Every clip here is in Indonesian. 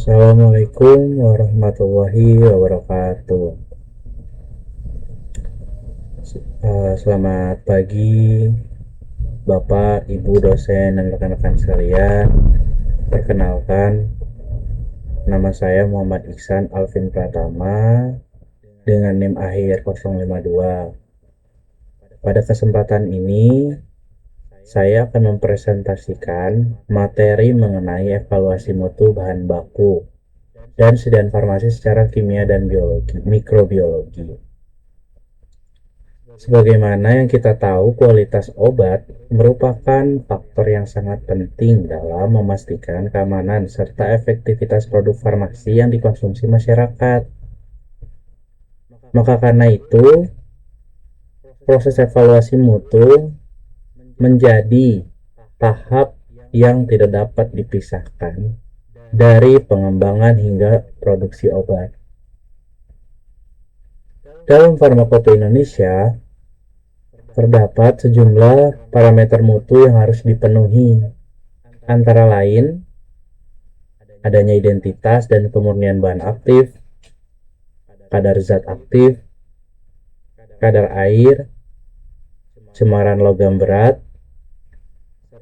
Assalamualaikum warahmatullahi wabarakatuh. Selamat pagi, Bapak, Ibu dosen, dan rekan-rekan sekalian. Perkenalkan, nama saya Muhammad Ihsan Alvin Pratama dengan NIM akhir 052. Pada kesempatan ini, saya akan mempresentasikan materi mengenai evaluasi mutu bahan baku dan sediaan farmasi secara kimia dan mikrobiologi. Sebagaimana yang kita tahu, kualitas obat merupakan faktor yang sangat penting dalam memastikan keamanan serta efektivitas produk farmasi yang dikonsumsi masyarakat. Maka karena itu, proses evaluasi mutu menjadi tahap yang tidak dapat dipisahkan dari pengembangan hingga produksi obat. Dalam Farmakope Indonesia, terdapat sejumlah parameter mutu yang harus dipenuhi, antara lain adanya identitas dan kemurnian bahan aktif, kadar zat aktif, kadar air, cemaran logam berat,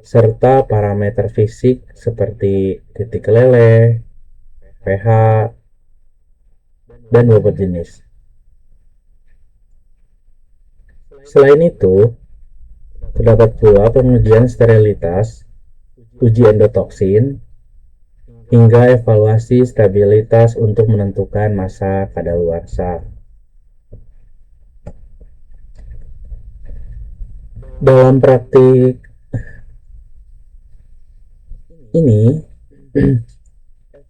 serta parameter fisik seperti titik keleleh, pH, dan bobot jenis. Selain itu, terdapat pula pengujian sterilitas, uji endotoksin, hingga evaluasi stabilitas untuk menentukan masa kadaluarsa. Dalam praktik ini,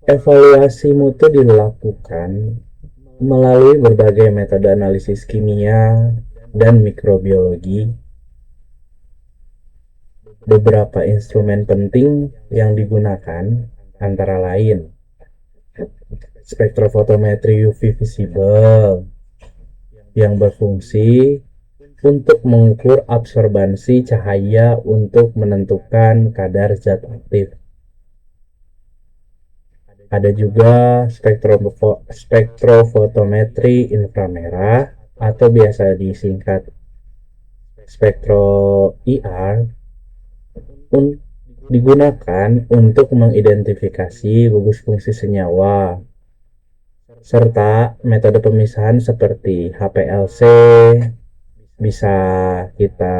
evaluasi mutu dilakukan melalui berbagai metode analisis kimia dan mikrobiologi. Beberapa instrumen penting yang digunakan antara lain spektrofotometri UV visible yang berfungsi untuk mengukur absorbansi cahaya untuk menentukan kadar zat aktif. Ada juga spektrofotometri inframerah atau biasa disingkat spektro IR digunakan untuk mengidentifikasi gugus fungsi senyawa, serta metode pemisahan seperti HPLC bisa kita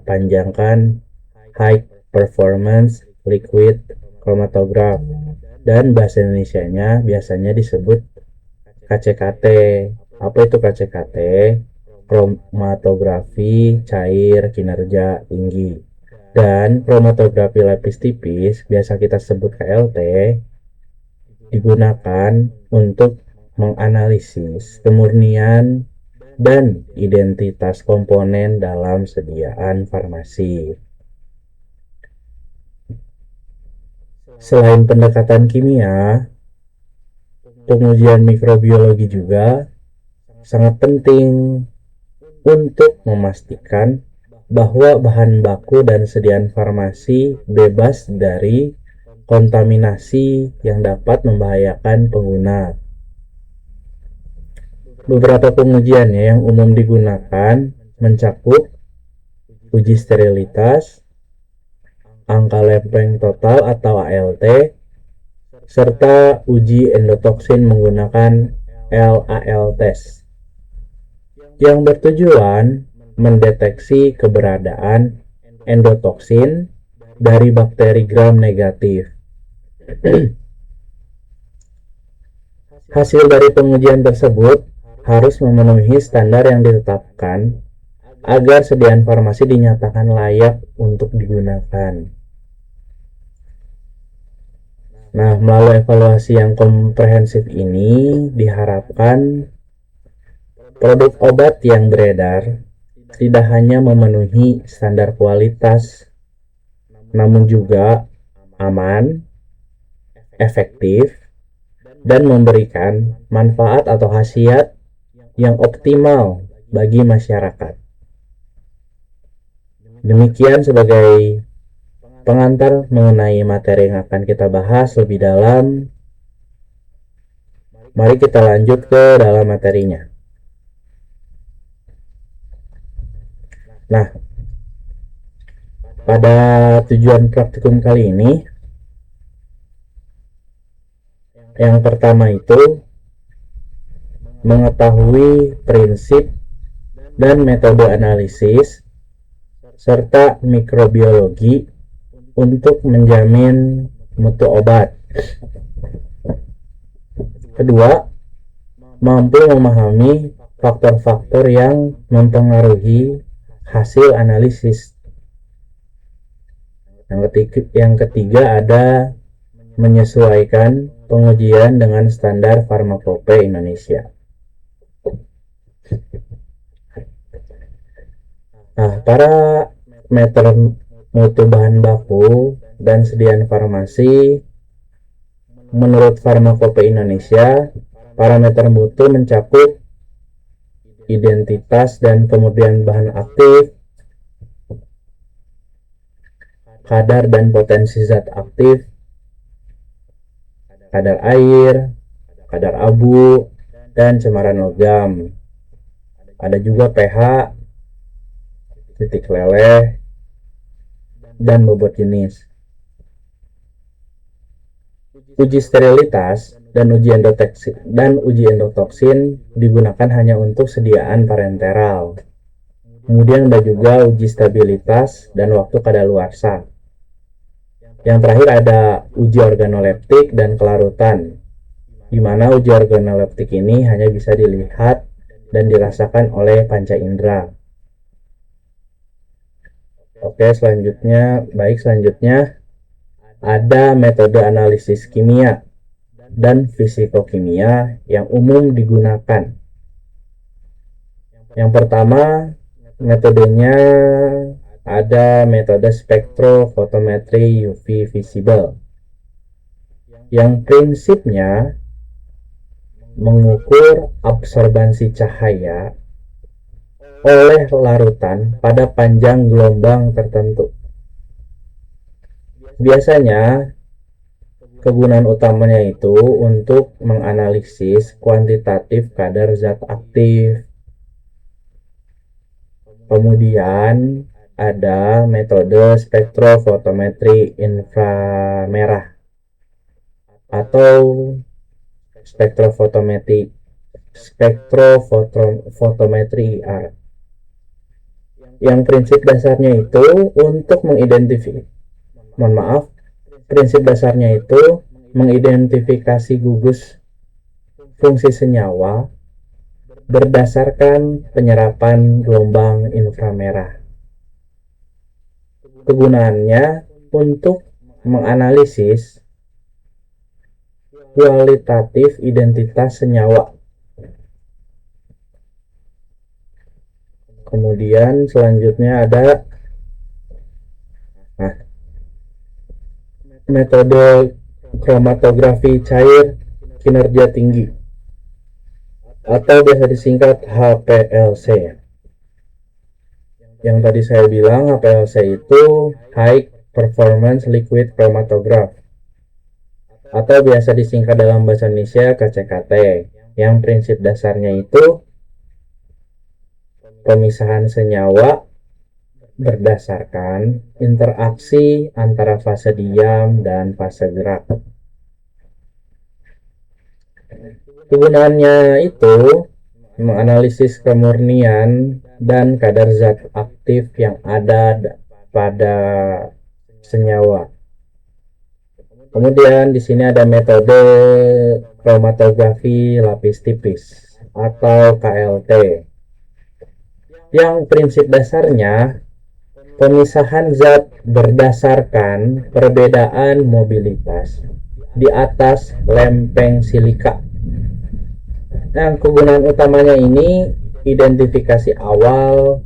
panjangkan High Performance Liquid Chromatograph, dan bahasa Indonesianya biasanya disebut KCKT. Apa itu KCKT? Kromatografi cair kinerja tinggi. Dan kromatografi lapis tipis, biasa kita sebut KLT, digunakan untuk menganalisis kemurnian dan identitas komponen dalam sediaan farmasi. Selain pendekatan kimia, pengujian mikrobiologi juga sangat penting untuk memastikan bahwa bahan baku dan sediaan farmasi bebas dari kontaminasi yang dapat membahayakan pengguna. Beberapa pengujiannya yang umum digunakan mencakup uji sterilitas, angka lempeng total atau ALT, serta uji endotoksin menggunakan LAL test yang bertujuan mendeteksi keberadaan endotoksin dari bakteri gram negatif. Hasil dari pengujian tersebut harus memenuhi standar yang ditetapkan agar sediaan farmasi dinyatakan layak untuk digunakan. Nah, melalui evaluasi yang komprehensif ini diharapkan produk obat yang beredar tidak hanya memenuhi standar kualitas, namun juga aman, efektif, dan memberikan manfaat atau khasiat yang optimal bagi masyarakat. Demikian sebagai pengantar mengenai materi yang akan kita bahas lebih dalam. Mari kita lanjut ke dalam materinya. Nah, pada tujuan praktikum kali ini, yang pertama itu mengetahui prinsip dan metode analisis serta mikrobiologi untuk menjamin mutu obat. Kedua, mampu memahami faktor-faktor yang mempengaruhi hasil analisis. Yang ketiga ada menyesuaikan pengujian dengan standar farmakope Indonesia. Nah, para meter mutu bahan baku dan sediaan farmasi, menurut Farmakope Indonesia, parameter mutu mencakup identitas dan kemudian bahan aktif, kadar dan potensi zat aktif, kadar air, kadar abu, dan cemaran logam. Ada juga pH, titik leleh, dan bobot jenis. Uji sterilitas dan uji endotoksin digunakan hanya untuk sediaan parenteral. Kemudian ada juga uji stabilitas dan waktu kadaluarsa. Yang terakhir ada uji organoleptik dan kelarutan, di mana uji organoleptik ini hanya bisa dilihat dan dirasakan oleh panca indera. Oke, selanjutnya ada metode analisis kimia dan fisikokimia yang umum digunakan. Yang pertama, metodenya ada metode spektrofotometri UV visible, yang prinsipnya mengukur absorbansi cahaya oleh larutan pada panjang gelombang tertentu. Biasanya kegunaan utamanya itu untuk menganalisis kuantitatif kadar zat aktif. Kemudian ada metode spektrofotometri inframerah atau spektrofotometri IR. Yang prinsip dasarnya itu untuk mengidentifikasi gugus fungsi senyawa berdasarkan penyerapan gelombang inframerah. Kegunaannya untuk menganalisis kualitatif identitas senyawa. Kemudian selanjutnya ada metode kromatografi cair kinerja tinggi atau biasa disingkat HPLC. Yang tadi saya bilang HPLC itu High Performance Liquid Chromatograph atau biasa disingkat dalam bahasa Indonesia KCKT. Yang prinsip dasarnya itu pemisahan senyawa berdasarkan interaksi antara fase diam dan fase gerak. Kegunaannya itu menganalisis kemurnian dan kadar zat aktif yang ada pada senyawa. Kemudian di sini ada metode kromatografi lapis tipis atau KLT. Yang prinsip dasarnya pemisahan zat berdasarkan perbedaan mobilitas di atas lempeng silika. Nah, kegunaan utamanya ini identifikasi awal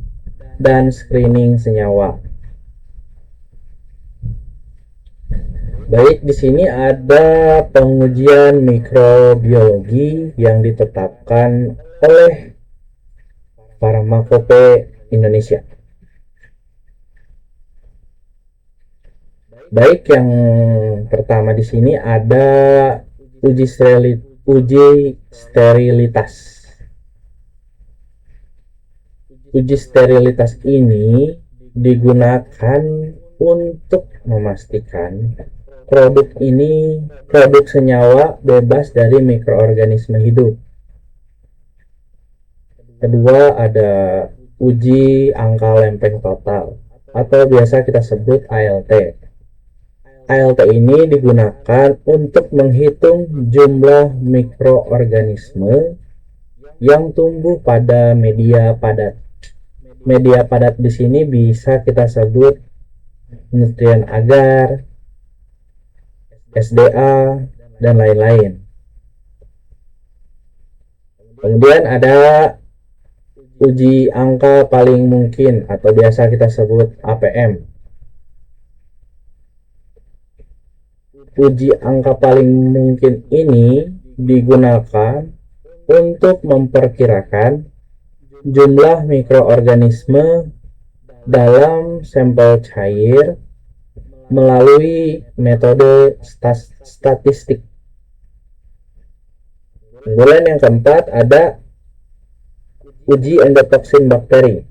dan screening senyawa. Baik, di sini ada pengujian mikrobiologi yang ditetapkan oleh Farmakope Indonesia. Baik, yang pertama di sini ada uji sterilitas. Uji sterilitas ini digunakan untuk memastikan produk senyawa bebas dari mikroorganisme hidup. Kedua, ada uji angka lempeng total atau biasa kita sebut ALT. ALT ini digunakan untuk menghitung jumlah mikroorganisme yang tumbuh pada media padat. Media padat di sini bisa kita sebut nutrien agar, SDA, dan lain-lain. Kemudian ada uji angka paling mungkin atau biasa kita sebut APM. Uji angka paling mungkin ini digunakan untuk memperkirakan jumlah mikroorganisme dalam sampel cair melalui metode statistik. Kemudian yang keempat ada uji endotoksin bakteri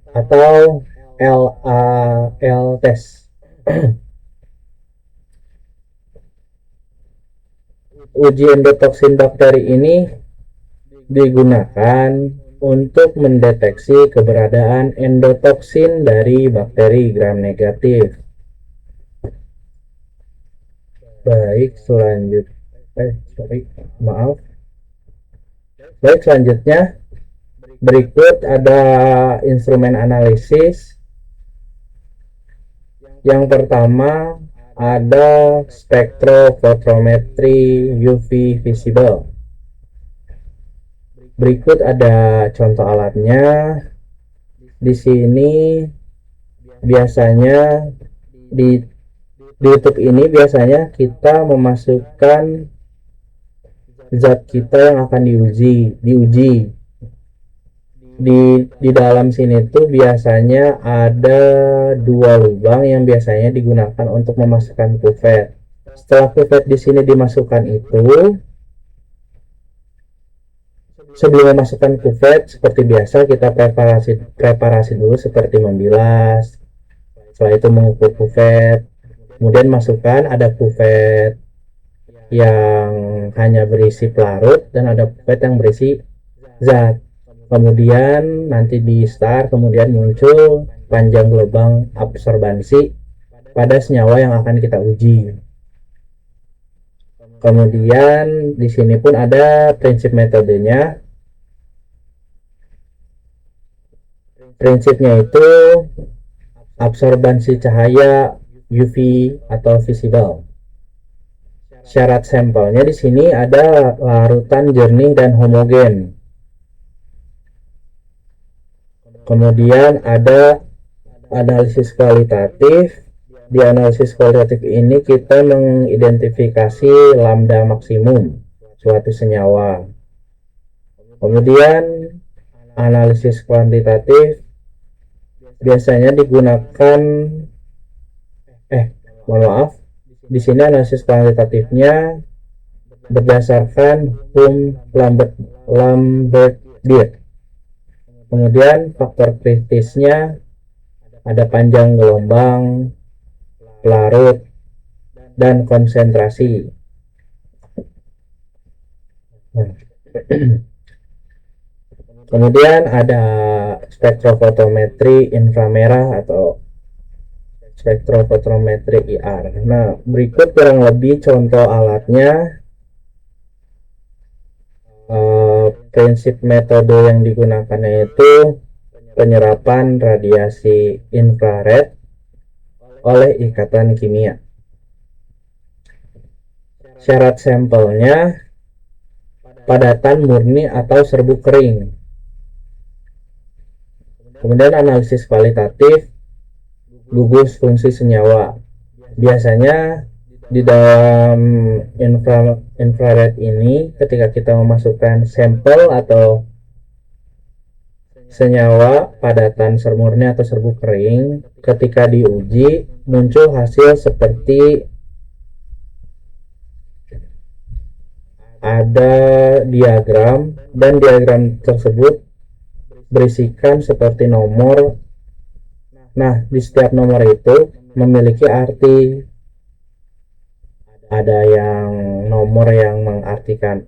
atau LAL test. Uji endotoksin bakteri ini digunakan untuk mendeteksi keberadaan endotoksin dari bakteri gram negatif. Baik, selanjutnya berikut ada instrumen analisis. Yang pertama ada spektrofotometri UV visible. Berikut ada contoh alatnya. Di sini biasanya di YouTube ini biasanya kita memasukkan zat kita yang akan diuji. Di dalam sini tuh biasanya ada dua lubang yang biasanya digunakan untuk memasukkan kuvet. Setelah kuvet di sini dimasukkan itu, sebelum memasukkan kuvet seperti biasa kita preparasi dulu seperti membilas. Setelah itu mengukur kuvet, kemudian masukkan ada kuvet yang hanya berisi pelarut dan ada kuvet yang berisi zat. Kemudian nanti di start kemudian muncul panjang gelombang absorbansi pada senyawa yang akan kita uji. Kemudian di sini pun ada prinsip metodenya. Prinsipnya itu absorbansi cahaya UV atau visible. Syarat sampelnya di sini ada larutan jernih dan homogen. Kemudian ada analisis kualitatif. Di analisis kualitatif ini kita mengidentifikasi lambda maksimum suatu senyawa. Kemudian analisis kuantitatif biasanya digunakan di sini analisis kuantitatifnya berdasarkan Lambert-Beer. Kemudian faktor kritisnya ada panjang gelombang, pelarut, dan konsentrasi. Kemudian ada spektrofotometri inframerah atau spektrofotometri IR. Nah, berikut kurang lebih contoh alatnya. Prinsip metode yang digunakan yaitu penyerapan radiasi infrared oleh ikatan kimia. Syarat sampelnya padatan murni atau serbuk kering. Kemudian analisis kualitatif gugus fungsi senyawa. Biasanya di dalam infrared ini ketika kita memasukkan sampel atau senyawa padatan murni atau serbuk kering, ketika diuji muncul hasil seperti ada diagram, dan diagram tersebut berisikan seperti nomor. Nah, di setiap nomor itu memiliki arti. Ada yang nomor yang mengartikan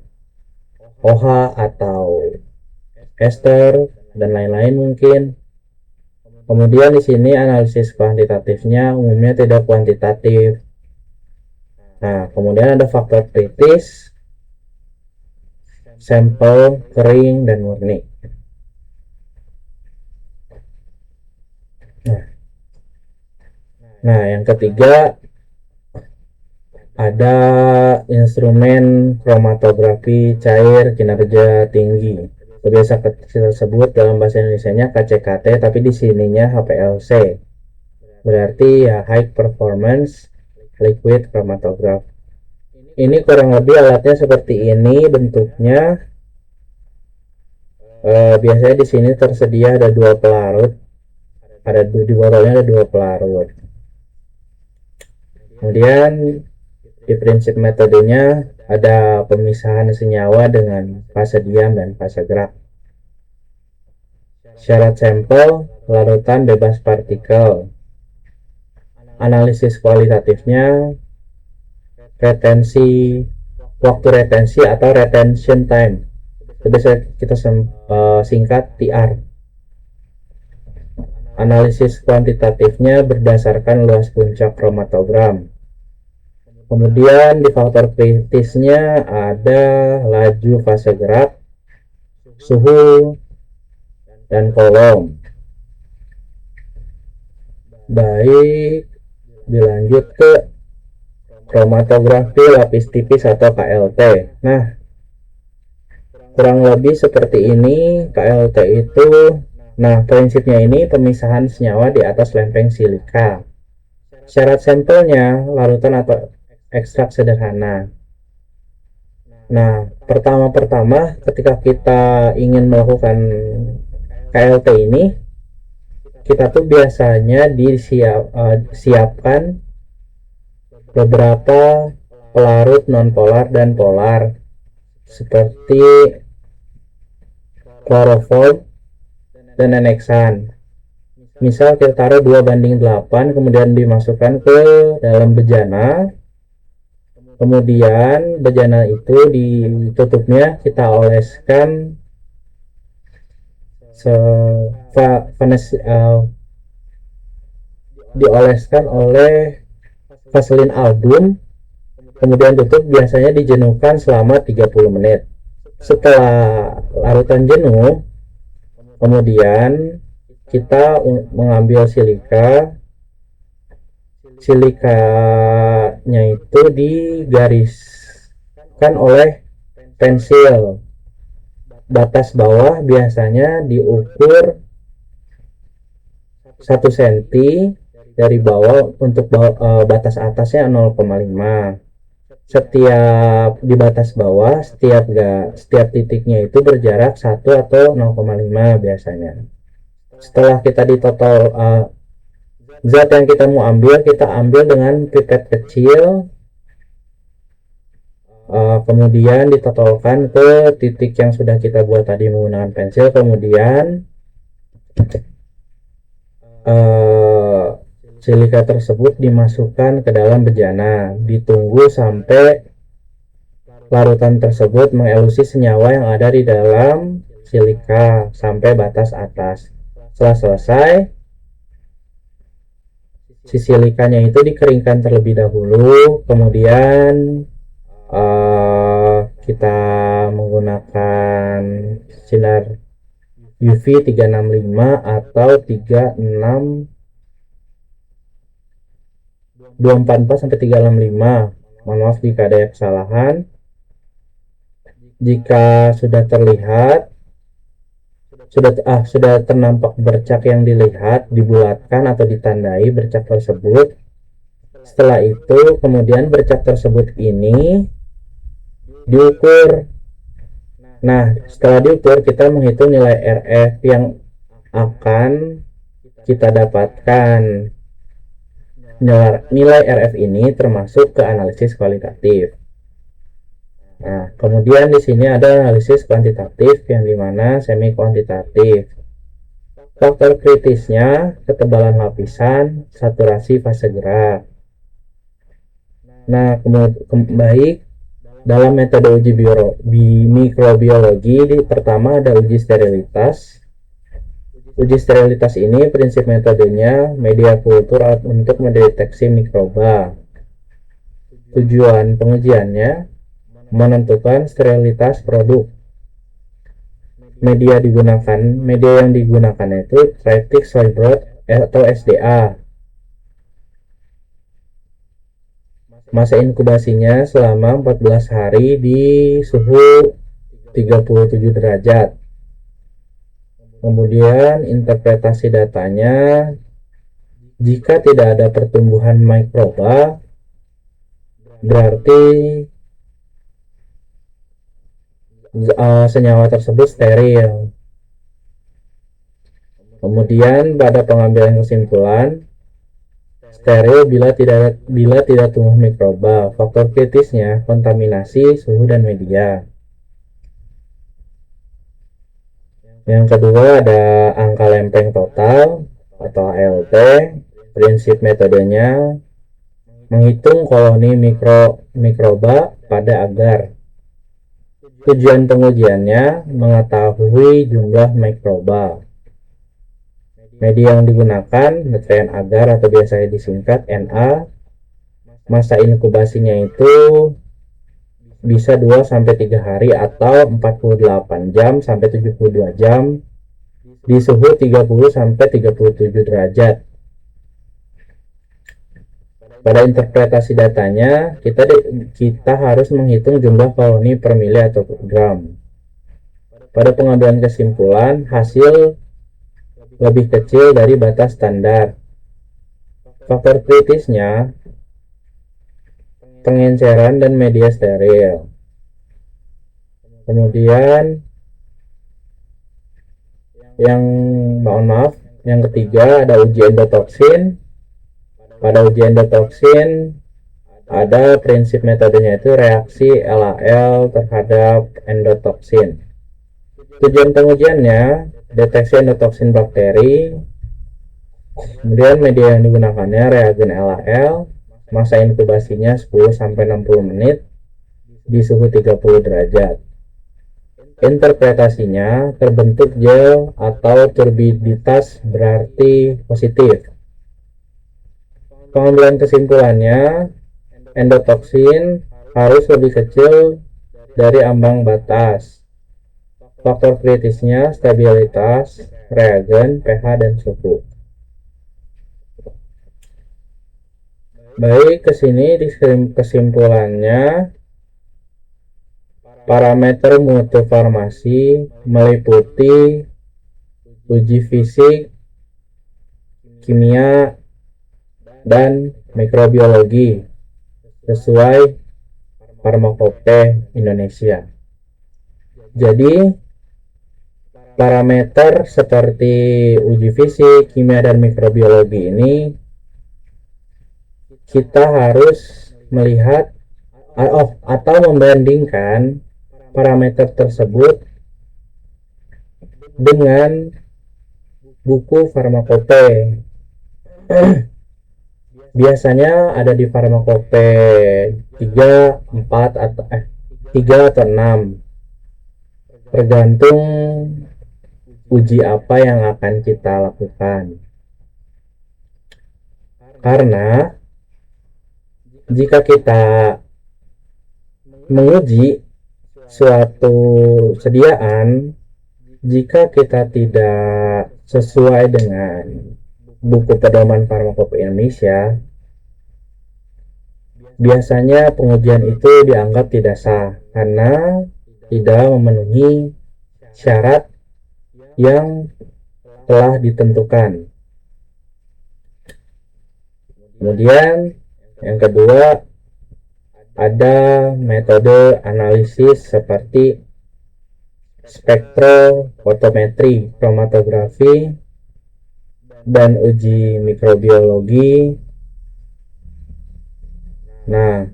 OH atau ester dan lain-lain mungkin. Kemudian di sini analisis kuantitatifnya umumnya tidak kuantitatif. Nah, kemudian ada faktor kritis, sampel, kering, dan murni. Nah, yang ketiga ada instrumen kromatografi cair kinerja tinggi. Biasa kita sebut dalam bahasa Indonesianya KCKT, tapi di sininya HPLC. Berarti ya high performance liquid chromatograph. Ini kurang lebih alatnya seperti ini bentuknya. Biasanya di sini tersedia ada dua pelarut. Di botolnya ada dua pelarut. Kemudian di prinsip metodenya ada pemisahan senyawa dengan fase diam dan fase gerak. Syarat sampel, larutan bebas partikel. Analisis kualitatifnya waktu retensi atau retention time. Bisa kita singkat TR. Analisis kuantitatifnya berdasarkan luas puncak kromatogram. Kemudian di faktor kritisnya ada laju fase gerak, suhu, dan kolom. Baik, dilanjut ke kromatografi lapis tipis atau KLT. Nah, kurang lebih seperti ini KLT itu. Nah, prinsipnya ini pemisahan senyawa di atas lempeng silika. Syarat sampelnya larutan atau ekstrak sederhana. Nah, pertama-tama ketika kita ingin melakukan KLT ini, kita tuh biasanya disiapkan beberapa pelarut nonpolar dan polar seperti kloroform dan eneksan. Misal kita taruh 2:8, kemudian dimasukkan ke dalam bejana. Kemudian bejana itu ditutupnya kita oleskan dioleskan oleh vaselin album, kemudian tutup, biasanya dijenuhkan selama 30 menit. Setelah larutan jenuh, kemudian kita mengambil silikanya itu digariskan oleh pensil. Batas bawah biasanya diukur 1 cm dari bawah, untuk batas atasnya 0,5. Di batas bawah setiap titiknya itu berjarak 1 atau 0,5 biasanya. Setelah kita ditotal zat yang kita mau ambil, kita ambil dengan pipet kecil, kemudian ditotolkan ke titik yang sudah kita buat tadi menggunakan pensil. Kemudian silika tersebut dimasukkan ke dalam bejana. Ditunggu sampai larutan tersebut mengelusi senyawa yang ada di dalam silika sampai batas atas. Setelah selesai, si silikanya itu dikeringkan terlebih dahulu, kemudian kita menggunakan sinar UV 365 atau 244 sampai 365. Mohon maaf jika ada kesalahan. Jika sudah terlihat, sudah ternampak bercak yang dilihat, dibulatkan atau ditandai bercak tersebut. Setelah itu kemudian bercak tersebut ini diukur. Nah, setelah diukur kita menghitung nilai RF yang akan kita dapatkan. Nilai RF ini termasuk ke analisis kualitatif. Nah, kemudian di sini ada analisis kuantitatif yang dimana semi kuantitatif. Faktor kritisnya ketebalan lapisan, saturasi fase gerak. Nah, baik dalam metode uji mikrobiologi, pertama ada uji sterilitas. Uji sterilitas ini prinsip metodenya media kultur untuk mendeteksi mikroba. Tujuan pengujiannya menentukan sterilitas produk. Media yang digunakan itu Triptych Soy Broth atau SDA. Masa inkubasinya selama 14 hari di suhu 37 derajat. Kemudian interpretasi datanya, jika tidak ada pertumbuhan mikroba, berarti senyawa tersebut steril. Kemudian pada pengambilan kesimpulan, steril bila tidak tumbuh mikroba. Faktor kritisnya kontaminasi, suhu, dan media. Yang kedua ada angka lempeng total atau ALT. Prinsip metodenya menghitung koloni mikroba pada agar. Tujuan pengujiannya mengetahui jumlah mikroba. Media yang digunakan nutrien agar atau biasanya disingkat Na. Masa inkubasinya itu bisa 2-3 hari atau 48 jam sampai 72 jam di suhu 30-37 derajat. Pada interpretasi datanya, kita harus menghitung jumlah koloni per mili atau per gram. Pada pengambilan kesimpulan, hasil lebih kecil dari batas standar. Faktor kritisnya pengenceran dan media steril. Kemudian yang ketiga ada uji endotoksin. Pada uji endotoksin ada prinsip metodenya itu reaksi LAL terhadap endotoksin. Tujuan pengujiannya deteksi endotoksin bakteri. Kemudian media yang digunakannya reagen LAL. Masa inkubasinya 10-60 menit di suhu 30 derajat. Interpretasinya terbentuk gel atau turbiditas berarti positif. Pengambilan kesimpulannya, endotoksin harus lebih kecil dari ambang batas. Faktor kritisnya stabilitas, reagen, pH, dan suhu. Baik, kesini di kesimpulannya, parameter mutu farmasi meliputi uji fisik, kimia, dan mikrobiologi sesuai Farmakope Indonesia. Jadi parameter seperti uji fisik, kimia, dan mikrobiologi ini kita harus melihat atau membandingkan parameter tersebut dengan buku Farmakope. Biasanya ada di Farmakope 3, 4 atau 3 atau 6. Tergantung uji apa yang akan kita lakukan. Karena jika kita menguji suatu sediaan, jika kita tidak sesuai dengan buku pedoman Farmakope Indonesia, biasanya pengujian itu dianggap tidak sah karena tidak memenuhi syarat yang telah ditentukan. Kemudian yang kedua ada metode analisis seperti spektrofotometri, kromatografi, dan uji mikrobiologi. Nah,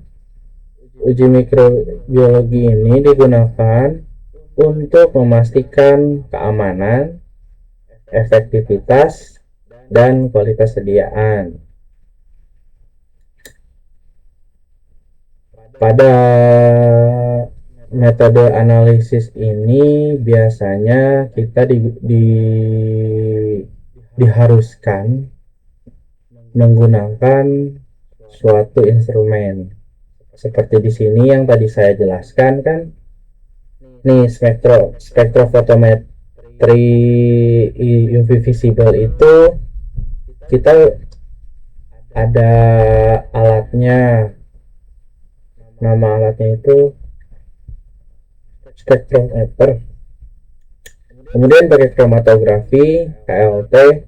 Uji mikrobiologi ini digunakan untuk memastikan keamanan, efektivitas, dan kualitas sediaan. Pada metode analisis ini biasanya kita diharuskan menggunakan suatu instrumen. Seperti di sini yang tadi saya jelaskan kan, nih spektrofotometri UV visible itu kita ada alatnya, nama alatnya itu spektrometer. Kemudian pakai kromatografi KLT.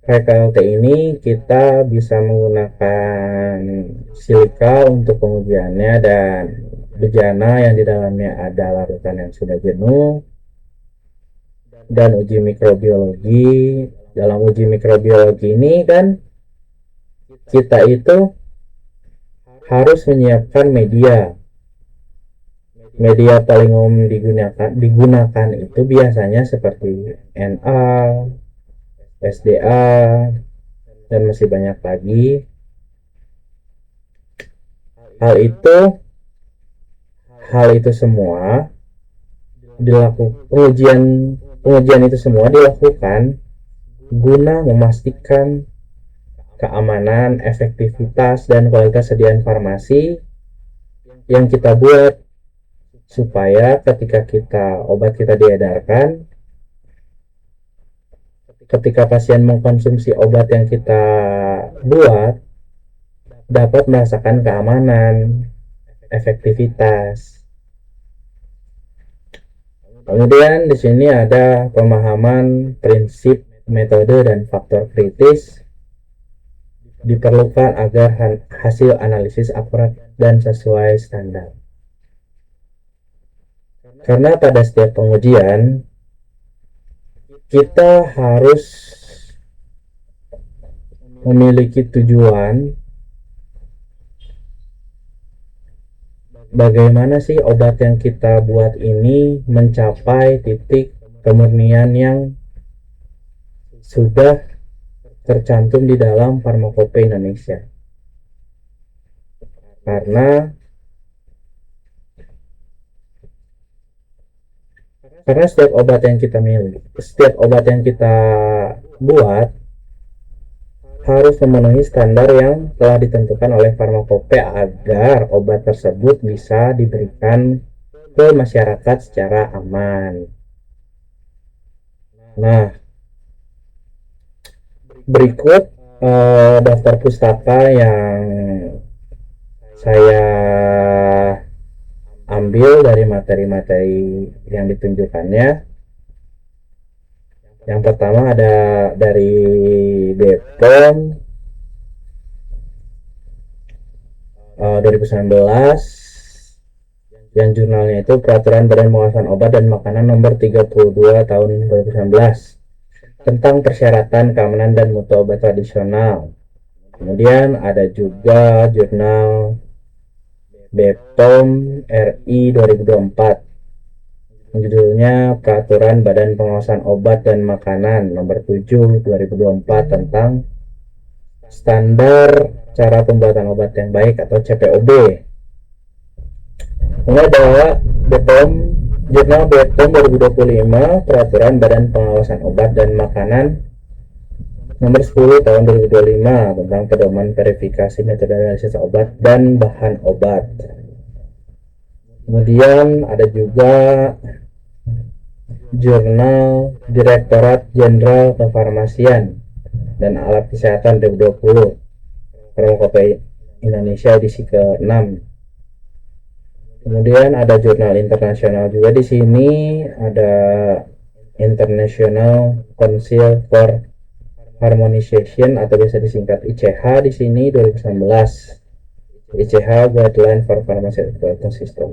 KLT ini kita bisa menggunakan silika untuk pengujiannya, dan bejana yang di dalamnya ada larutan yang sudah jenuh. Dan uji mikrobiologi, dalam uji mikrobiologi ini kan kita itu harus menyiapkan media. Media paling umum digunakan itu biasanya seperti Na, SDA, dan masih banyak lagi. Hal itu semua pengujian itu semua dilakukan guna memastikan keamanan, efektivitas, dan kualitas sediaan farmasi yang kita buat, supaya ketika obat kita diedarkan, ketika pasien mengkonsumsi obat yang kita buat, dapat merasakan keamanan, efektivitas. Kemudian di sini ada pemahaman prinsip, metode, dan faktor kritis diperlukan agar hasil analisis akurat dan sesuai standar. Karena pada setiap pengujian kita harus memiliki tujuan, bagaimana sih obat yang kita buat ini mencapai titik kemurnian yang sudah tercantum di dalam Farmakope Indonesia. Karena setiap obat yang kita buat harus memenuhi standar yang telah ditentukan oleh Farmakope agar obat tersebut bisa diberikan ke masyarakat secara aman. Nah, berikut daftar pustaka yang saya ambil dari materi-materi yang ditunjukkannya. Yang pertama ada dari BPOM 2019, yang jurnalnya itu Peraturan Badan Pengawasan Obat dan Makanan Nomor 32 Tahun 2019 tentang persyaratan keamanan dan mutu obat tradisional. Kemudian ada juga jurnal BPOM RI 2024, judulnya Peraturan Badan Pengawasan Obat dan Makanan Nomor 7 2024 tentang standar cara pembuatan obat yang baik atau CPOB. Ini adalah jurnal BPOM 2025, Peraturan Badan Pengawasan Obat dan Makanan Nomor 10 Tahun 2025 tentang pedoman verifikasi metode analisis obat dan bahan obat. Kemudian ada juga jurnal Direktorat Jenderal Kefarmasian dan Alat Kesehatan 2020, Farmakope Indonesia edisi ke-6. Kemudian ada jurnal internasional juga di sini, ada International Council for Harmonization atau biasa disingkat ICH di sini 2019. ICH Guideline for Pharmaceutical System.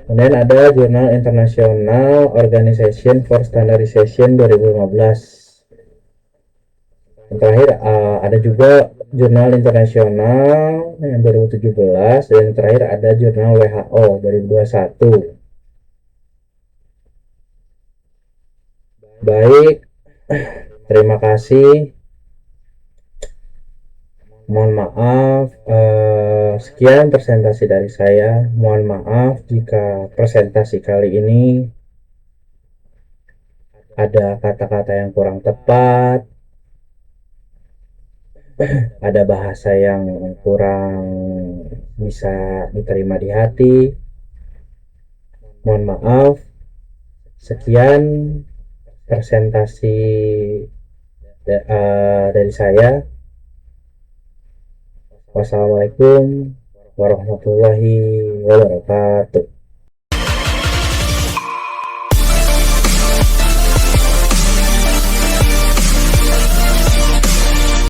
Kemudian ada jurnal International Organization for Standardization 2015. Yang terakhir ada juga jurnal internasional yang 2017, dan yang terakhir ada jurnal WHO 2021. Baik, terima kasih. Mohon maaf, sekian presentasi dari saya. Mohon maaf jika presentasi kali ini ada kata-kata yang kurang tepat, ada bahasa yang kurang bisa diterima di hati. Mohon maaf. Sekian presentasi dari saya. Wassalamualaikum warahmatullahi wabarakatuh.